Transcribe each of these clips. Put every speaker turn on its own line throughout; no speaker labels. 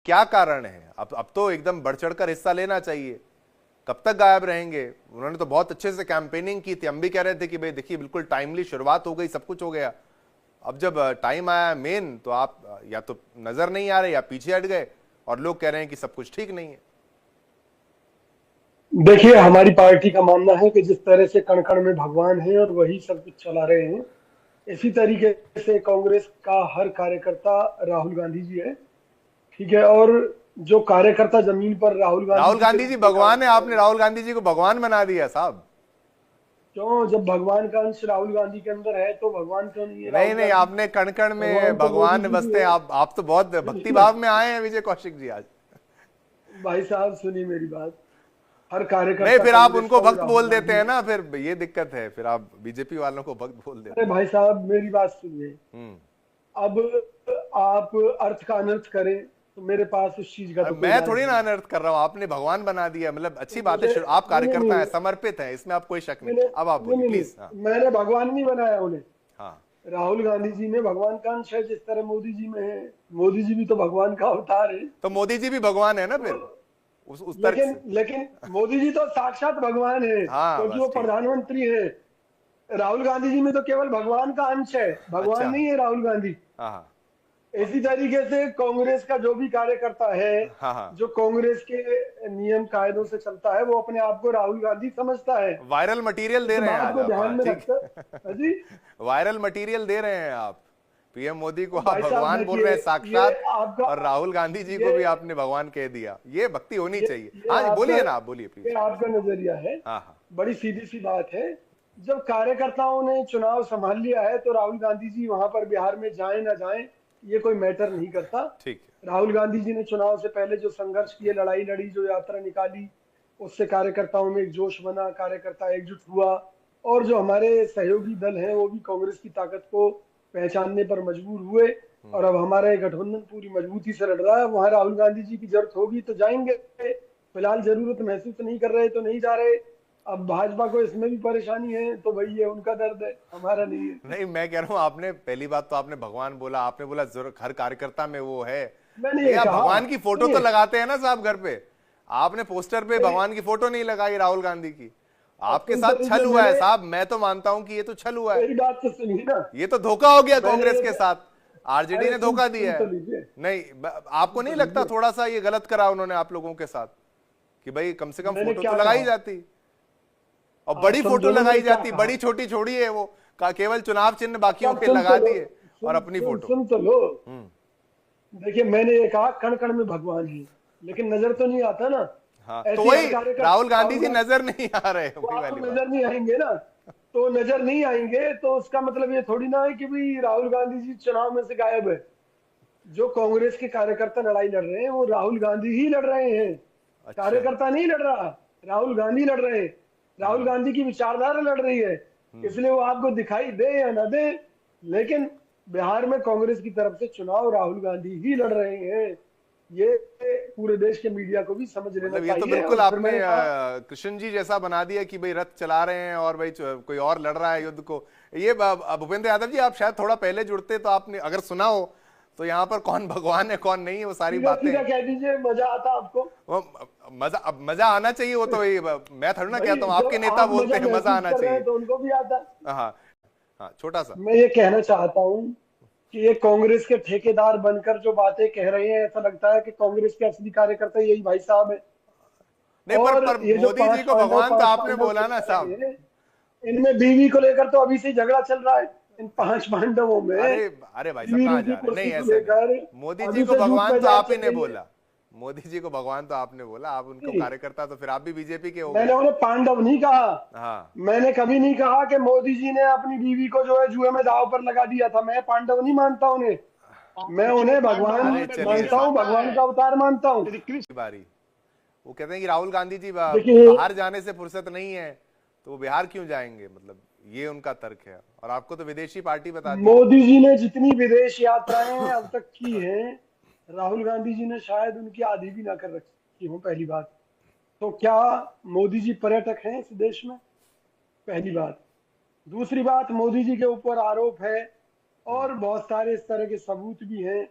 क्या कारण है? अब तो एकदम बढ़ चढ़कर हिस्सा लेना चाहिए। कब तक गायब रहेंगे? उन्होंने तो बहुत अच्छे से कैंपेनिंग की थी, हम भी कह रहे थे कि भाई देखिए बिल्कुल टाइमली शुरुआत हो गई, सब कुछ हो गया। अब जब टाइम आया मेन, तो आप या तो नजर नहीं आ रहे या पीछे हट गए, और लोग कह रहे हैं कि सब कुछ ठीक नहीं है।
देखिए, हमारी पार्टी का मानना है कि जिस तरह से कण कण में भगवान है और वही सब कुछ चला रहे हैं, इसी तरीके से कांग्रेस का हर कार्यकर्ता राहुल गांधी जी है। ठीक है। और जो कार्यकर्ता जमीन पर राहुल गांधी
राहुल
जी के
गांधी
रूप
जी
में काम
भगवान है,
कर रहे
आपने
हैं।
राहुल गांधी जी को भगवान बना दिया साहब।
क्यों? जब भगवान का अंश राहुल गांधी के अंदर है तो भगवान क्यों नहीं है
नहीं
राहुल
नहीं,
गांधी?
आपने कण कण में
भगवान तो मोदी
भगवान
जी भी
बसते हैं।
है।
आप तो बहुत
सुनिए
भक्ति
ना,
भाव में आए हैं विजय कौशिक जी आज।
भाई साहब सुनिए मेरी बात। हर
नहीं,
कार्यकर्ता
फिर आप
कांग्रेस
उनको
का वो
भक्त
राहुल
बोल देते
गांधी
हैं
है।
ना, फिर ये दिक्कत है, फिर आप बीजेपी वालों को भक्त बोल
अरे
देते हैं।
भाई साहब मेरी बात सुनिए।
हम्म।
अब आप अर्थ का अनर्थ करें तो मेरे पास उस चीज का
अरे
तो कोई
मैं
इलाज
थोड़ी
है
ना
नहीं।
अनर्थ कर रहा हूं, आपने भगवान बना दिया, मतलब
तो
अच्छी बात है।
मुझे
आप
नहीं नहीं
कार्यकर्ता
नहीं
हैं, समर्पित हैं, इसमें आप कोई शक नहीं।
मैंने
अब आप
नहीं
बोलिए
नहीं
प्लीज। हाँ।
नहीं मैंने भगवान नहीं बनाया उन्हें।
हाँ।
राहुल गांधी जी में भगवान का अंश है, जिस तरह मोदी जी में है। मोदी जी भी तो भगवान का अवतार है।
तो मोदी जी भी भगवान है ना
तो
फिर, उस तर्क
लेकिन
से।
लेकिन मोदी जी तो साक्षात भगवान है
हाँ
क्योंकि वो
बस ठीक।
प्रधानमंत्री है। राहुल गांधी जी में तो केवल भगवान का अंश है, भगवान
अच्छा।
नहीं है राहुल गांधी।
हाँ हाँ।
इसी तरीके से कांग्रेस का जो भी कार्यकर्ता है,
हाँ हाँ।
जो कांग्रेस के नियम कायदों से चलता है, वो अपने आप को राहुल गांधी समझता है।
वायरल मटेरियल दे
इस
रहे हैं
बात
आज
को
आप।
ध्यान
हाँ
में
ठीक
रखकर। हाँ
है।
जी।
वायरल मटेरियल दे रहे हैं आप। पीएम मोदी को आप
भाई साहब
भगवान बोल
देखिए,
रहे हैं
ये
साक्षात,
आपका
और राहुल गांधी जी को
ये
भी आपने भगवान कह दिया। ये भक्ति होनी
ये
चाहिए।
ये
हाँ जी,
आपका
बोलिए ना, आप बोलिए
ये
प्लीज।
आपका नजरिया है।
हाँ हाँ।
बड़ी सीधी सी बात है। जब कार्यकर्ताओं ने चुनाव संभाल लिया है तो राहुल गांधी जी वहां पर बिहार में जाएं ना जाएं, ये कोई मैटर नहीं करता।
ठीक है।
राहुल गांधी जी ने चुनाव से पहले जो संघर्ष किए, लड़ाई लड़ी, जो यात्रा निकाली, उससे कार्यकर्ताओं में एक जोश बना, कार्यकर्ता एकजुट हुआ। और जो हमारे सहयोगी दल हैं वो भी कांग्रेस की ताकत को पहचानने पर मजबूर हुए। और अब हमारा ये गठबंधन पूरी मजबूती से लड़ रहा है। वहां राहुल गांधी जी की जरूरत होगी तो जाएंगे, फिलहाल जरूरत महसूस नहीं कर रहे तो नहीं जा रहे। अब भाजपा को इसमें भी परेशानी है तो भाई ये उनका दर्द है, हमारा नहीं है।
नहीं, मैं कह रहा हूं, आपने पहली बात तो आपने भगवान बोला, आपने बोला जरूर हर कार्यकर्ता में वो है।
मैंने
भाई
ये
आप
कहा।
भगवान की फोटो तो
सुनिए
लगाते हैं ना साहब घर पे। आपने पोस्टर पे
मेरी
भगवान की फोटो नहीं लगाई राहुल गांधी की।
अब
आपके
सुन
साथ
तो
छल
लीजिए।
हुआ है
मैंने
साहब, मैं तो मानता हूं कि ये तो छल हुआ है।
मेरी बात तो सुनिए ना।
ये तो धोखा हो गया
मैंने
कांग्रेस
ये
के साथ। आरजेडी
अरे
ने
सुन
धोखा
सुन
दिया
तो
है।
लीजिए।
नहीं, आपको
सुन तो
नहीं लगता
लीजिए।
थोड़ा सा ये गलत करा उन्होंने आप लोगों के साथ, कि भाई कम से कम
मैंने
फोटो तो
क्या
लगाई
कहा?
जाती, और
आप
बड़ी फोटो
समझो ना मैंने
लगाई
क्या
जाती।
कहा।
बड़ी छोटी छोड़िए वो, का केवल चुनाव चिन्ह बाकियों
सब
के
सुन तो
लगा
लो।
दिए, और
सुन
अपनी
सुन
फोटो।
सुन तो लो।
हम्म।
देखिए मैंने ये कहा कण कण में भगवान है, लेकिन नजर तो नहीं आता ना।
हाँ, तो
ऐसे हर
वही राहुल
कार्यकर्ता
गांधी
राहुल
जी
गांधी
नजर नहीं आ रहे,
को
वही
आपको
वाली बात।
नजर नहीं आएंगे ना। तो नजर नहीं आएंगे तो उसका मतलब ये थोड़ी ना है कि भाई राहुल गांधी जी चुनाव में से गायब है। जो कांग्रेस के कार्यकर्ता लड़ाई लड़ रहे हैं वो राहुल गांधी ही लड़ रहे हैं।
अच्छा।
कार्यकर्ता नहीं लड़ रहा, राहुल गांधी लड़ रहे हैं। राहुल गांधी की विचारधारा लड़ रही है। इसलिए वो आपको दिखाई दे या ना दे, लेकिन बिहार में कांग्रेस की तरफ से चुनाव राहुल गांधी ही लड़ रहे हैं। ये पूरे देश के मीडिया को भी समझ लेना
मतलब ये तो
चाहिए।
बिल्कुल
और फिर
आपने
मैंने कहा
कृष्ण जी जैसा बना दिया कि भाई रथ चला रहे हैं और भाई कोई और लड़ रहा है युद्ध को। ये भूपेंद्र यादव जी, आप शायद थोड़ा पहले जुड़ते तो आपने अगर सुना हो, तो यहाँ पर कौन भगवान है कौन नहीं है वो सारी
सीधा
बातें।
सीधा कह दीजिए, मजा आता आपको?
वो मजा, अब मजा आना चाहिए, वो तो मैं थोड़ा ना
भाई
कहता हूँ,
जब
आपके नेता
आप
बोलते
मजा
हैं मजा
महसूस
आना
कर रहे हैं
चाहिए।
तो उनको भी आता है।
हाँ हाँ, छोटा सा।
मैं ये कहना चाहता हूँ कि ये कांग्रेस के ठेकेदार बनकर जो बातें कह रहे हैं, ऐसा लगता है कि कांग्रेस के असली कार्यकर्ता यही भाई साहब है।
नहीं, पर
और ये जो
मोदी जी को भगवान तो
पांच
आपने
पांडव
बोला ना
चिल्ला
साहब।
रहे हैं, इनमें बीवी को लेकर तो अभी से ही झगड़ा चल रहा है। इन पांच पांडवों में
अरे अरे भाई साहब,
बीवी
कहाँ
रूपी
जा रहे हैं? नहीं
कुर्सी को
ऐसा नहीं।
लेकर
मोदी जी
अभी
को
से जूट
भगवान
पे
तो
जान
आप ही
चल
ने
रही है।
बोला। मोदी जी को भगवान तो आपने बोला, आप उनको
नहीं,
कार्यकर्ता तो फिर आप भी बीजेपी के हो
मैंने
गए।
उन्हें पांडव नहीं कहा।
हाँ।
मैंने कभी नहीं कहा कि मोदी जी ने अपनी बीवी को जो है जुए में दांव पर लगा दिया था। मैं पांडव नहीं मानता उन्हें। मैं उन्हें भगवान
अरे चलिए
मानता हूँ,
साहब,
भगवान का अवतार मानता हूँ।
बारी। वो कहते हैं कि राहुल गांधी जी
देखिए
बाहर जाने से फुर्सत नहीं है, तो वो बिहार क्यों जाएंगे, मतलब ये उनका तर्क है। और आपको तो विदेशी पार्टी बता दी।
मोदी जी ने जितनी विदेश यात्राएं अब तक की हैं, राहुल गांधी जी ने शायद उनकी आधी भी ना कर रखी हो, पहली बात। तो क्या मोदी जी पर्यटक हैं इस देश में? पहली बात। दूसरी बात, मोदी जी के ऊपर आरोप है और बहुत सारे इस तरह के सबूत भी हैं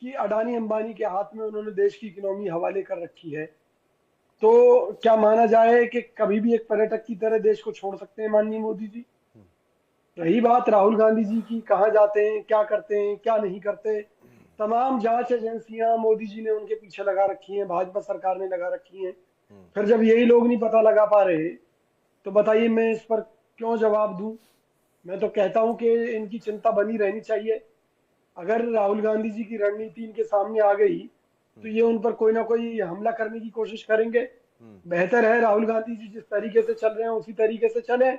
कि अडानी अंबानी के हाथ में उन्होंने देश की इकोनॉमी हवाले कर रखी है, तो क्या माना जाए कि कभी भी एक पर्यटक की तरह देश को छोड़ सकते हैं माननीय मोदी जी? रही बात राहुल गांधी जी की, कहाँ जाते हैं, क्या करते हैं, क्या नहीं करते, तमाम जांच एजेंसियां मोदी जी ने उनके पीछे लगा रखी हैं, भाजपा सरकार ने लगा रखी हैं। फिर जब यही लोग नहीं पता लगा पा रहे, तो बताइए मैं इस पर क्यों जवाब दूं? मैं तो कहता हूं कि इनकी चिंता बनी रहनी चाहिए। अगर राहुल गांधी जी की रणनीति इनके सामने आ गई तो ये उन पर कोई ना कोई हमला करने की कोशिश करेंगे। बेहतर है राहुल गांधी जी जिस तरीके से चल रहे हैं उसी तरीके से चलें।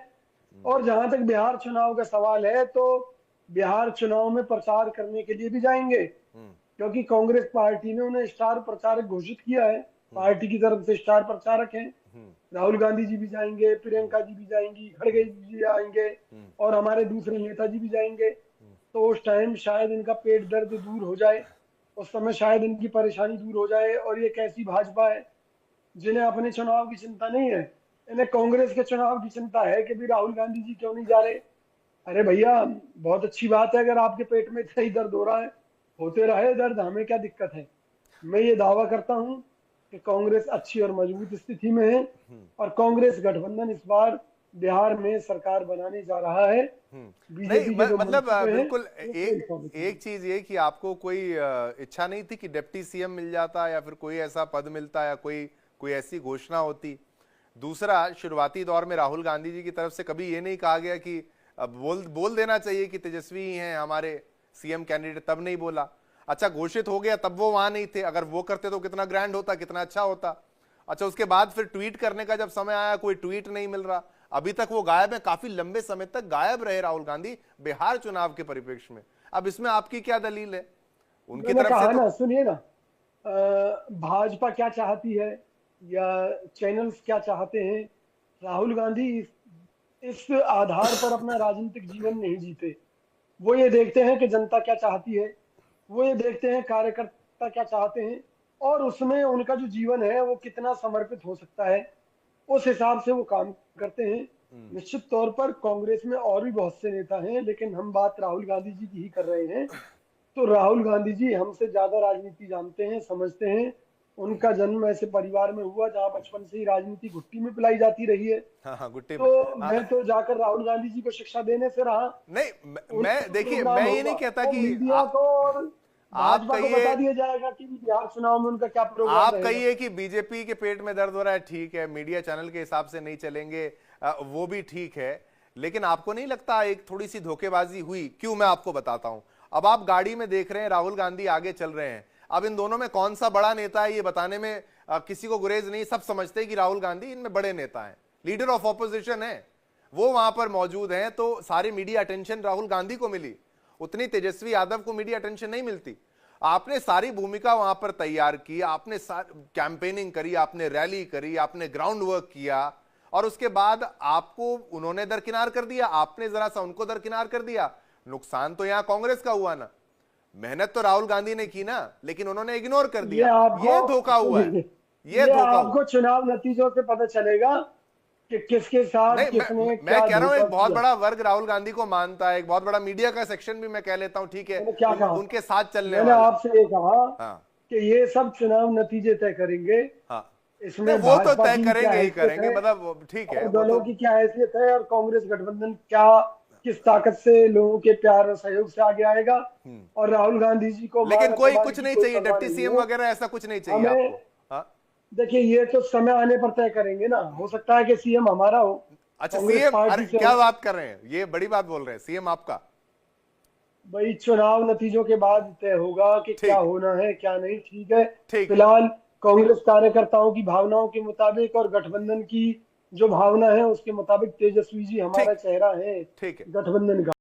और जहां तक बिहार चुनाव का सवाल है, तो बिहार चुनाव में प्रचार करने के लिए भी जाएंगे, क्योंकि कांग्रेस पार्टी ने उन्हें स्टार प्रचारक घोषित किया है। पार्टी की तरफ से स्टार प्रचारक हैं। राहुल गांधी जी भी जाएंगे, प्रियंका जी भी जाएंगी, खड़गे जी आएंगे, और हमारे दूसरे नेता जी भी जाएंगे। तो उस टाइम शायद इनका पेट दर्द दूर हो जाए, उस समय शायद इनकी परेशानी दूर हो जाए। और ये कैसी भाजपा है जिन्हें अपने चुनाव की चिंता नहीं है, इन्हें कांग्रेस के चुनाव की चिंता है कि भी राहुल गांधी जी क्यों नहीं जा रहे। अरे भैया, बहुत अच्छी बात है अगर आपके पेट में इतना ही दर्द हो रहा है, होते रहे दर्द, हमें क्या दिक्कत है। मैं ये दावा करता हूं कि कांग्रेस अच्छी और मजबूत स्थिति में है, और कांग्रेस गठबंधन इस बार बिहार में सरकार बनाने जा रहा है।
नहीं
बीजेपी के जो
मतलब
मंत्री हैं,
बिल्कुल
वो
एक
fail
एक चीज ये कि आपको कोई इच्छा नहीं थी कि डिप्टी सीएम मिल जाता या फिर कोई ऐसा पद मिलता या कोई कोई ऐसी घोषणा होती। दूसरा, शुरुआती दौर में राहुल गांधी जी की तरफ से कभी ये नहीं कहा गया कि अब बोल देना चाहिए कि तेजस्वी ही हैं हमारे सीएम कैंडिडेट, तब नहीं बोला। अच्छा, घोषित हो गया तब वो वहां नहीं थे, अगर वो करते तो कितना ग्रैंड होता, कितना अच्छा होता। अच्छा, उसके बाद फिर ट्वीट करने का जब समय आया, कोई ट्वीट नहीं मिल रहा, अभी तक वो गायब है, काफी लंबे समय तक गायब रहे राहुल गांधी बिहार चुनाव के परिप्रेक्ष्य में। अब इसमें आपकी क्या दलील है उनकी
मैंने
तरफ से?
कहा
तो
ना, सुनिए ना, भाजपा क्या चाहती है या चैनल्स क्या चाहते हैं, राहुल गांधी इस आधार पर अपना राजनीतिक जीवन नहीं जीते। वो ये देखते हैं कि जनता क्या चाहती है, वो ये देखते हैं कार्यकर्ता क्या चाहते हैं, और उसमें उनका जो जीवन है वो कितना समर्पित हो सकता है, उस हिसाब से वो काम करते हैं। निश्चित तौर पर कांग्रेस में और भी बहुत से नेता हैं, लेकिन हम बात राहुल गांधी जी की ही कर रहे हैं। तो राहुल गांधी जी हमसे ज्यादा राजनीति जानते हैं, समझते हैं। उनका जन्म ऐसे परिवार में हुआ जहां बचपन से ही राजनीति घुट्टी में पिलाई जाती रही है।
हाँ हाँ, गुट्टी में।
तो
हाँ,
मैं तो जाकर राहुल गांधी जी को शिक्षा देने से रहा।
नहीं मैं
उनका
देखिए,
प्रोग्राम
मैं ये
होगा,
नहीं कहता
वो
कि
मीडिया को और
आप
भाजपा को
कहिए,
बता दिया जाएगा कि बिहार चुनाव में उनका क्या प्रोग्राम
आप
रहेगा।
कहिए कि बीजेपी के पेट में दर्द हो रहा है, ठीक है, मीडिया चैनल के हिसाब से नहीं चलेंगे, वो भी ठीक है। लेकिन आपको नहीं लगता एक थोड़ी सी धोखेबाजी हुई? क्यों, मैं आपको बताता हूं। अब आप गाड़ी में देख रहे हैं राहुल गांधी आगे चल रहे हैं, अब इन दोनों में कौन सा बड़ा नेता है ये बताने में किसी को गुरेज नहीं। सब समझते हैं कि राहुल गांधी इनमें बड़े नेता हैं, लीडर ऑफ ऑपोजिशन है, वो वहां पर मौजूद हैं, तो सारी मीडिया अटेंशन राहुल गांधी को मिली, उतनी तेजस्वी यादव को मीडिया अटेंशन नहीं मिलती। आपने सारी भूमिका वहां पर तैयार की, आपने कैंपेनिंग करी, आपने रैली करी, आपने ग्राउंड वर्क किया, और उसके बाद आपको उन्होंने दरकिनार कर दिया, आपने जरा सा उनको दरकिनार कर दिया। नुकसान तो यहां कांग्रेस का हुआ ना। मेहनत तो राहुल गांधी ने की ना, लेकिन उन्होंने इग्नोर कर दिया। ये धोखा हुआ है, ये धोखा हुआ।
आपको चुनाव नतीजों से पता चलेगा कि किसके साथ
नहीं,
किसने
मैं
क्या
कह रहा हूं
धोखा
एक बहुत
किया।
बड़ा वर्ग राहुल गांधी को मानता है, एक बहुत बड़ा मीडिया का सेक्शन भी मैं कह लेता हूं, ठीक है,
मैंने क्या कहा?
उनके साथ चलने
मैंने
वाला।
आपसे ये कहा
हाँ
कि ये सब चुनाव नतीजे तय करेंगे।
हाँ, नहीं
इसमें
वो तो
भाजपा
तय
की क्या
करेंगे ही
हैसियत
करेंगे,
है
मतलब ठीक है
और
वो
दलों
तो।
की क्या हैसियत है, और कांग्रेस गठबंधन क्या किस ताकत से लोगों के प्यार और सहयोग से आगे आएगा। और राहुल गांधी जी को
लेकिन
मान
कोई
अपमान
कुछ
की
नहीं
कोई
चाहिए,
परवाह
डिप्टी
नहीं
सीएम
है
वगैरह ऐसा कुछ नहीं चाहिए
हमें।
आपको। हाँ,
देखिए, ये तो समय आने पर तय करेंगे ना, हो सकता है कि सीएम हमारा हो,
अच्छा
कांग्रेस
सीएम,
पार्टी
अरे
से
क्या
हो।
बात कर रहे हैं, ये बड़ी बात बोल रहे हैं, सीएम आपका?
भाई, चुनाव नतीजों के बाद तय होगा कि क्या
ठीक,
होना है क्या नहीं। ठीक है,
ठीक है,
फिलहाल कांग्रेस कार्यकर्ताओं की भावनाओं के मुताबिक और गठबंधन की जो भावना है उसके मुताबिक तेजस्वी जी हमारा
ठीक,
चेहरा है
ठीक है।
गठबंधन का।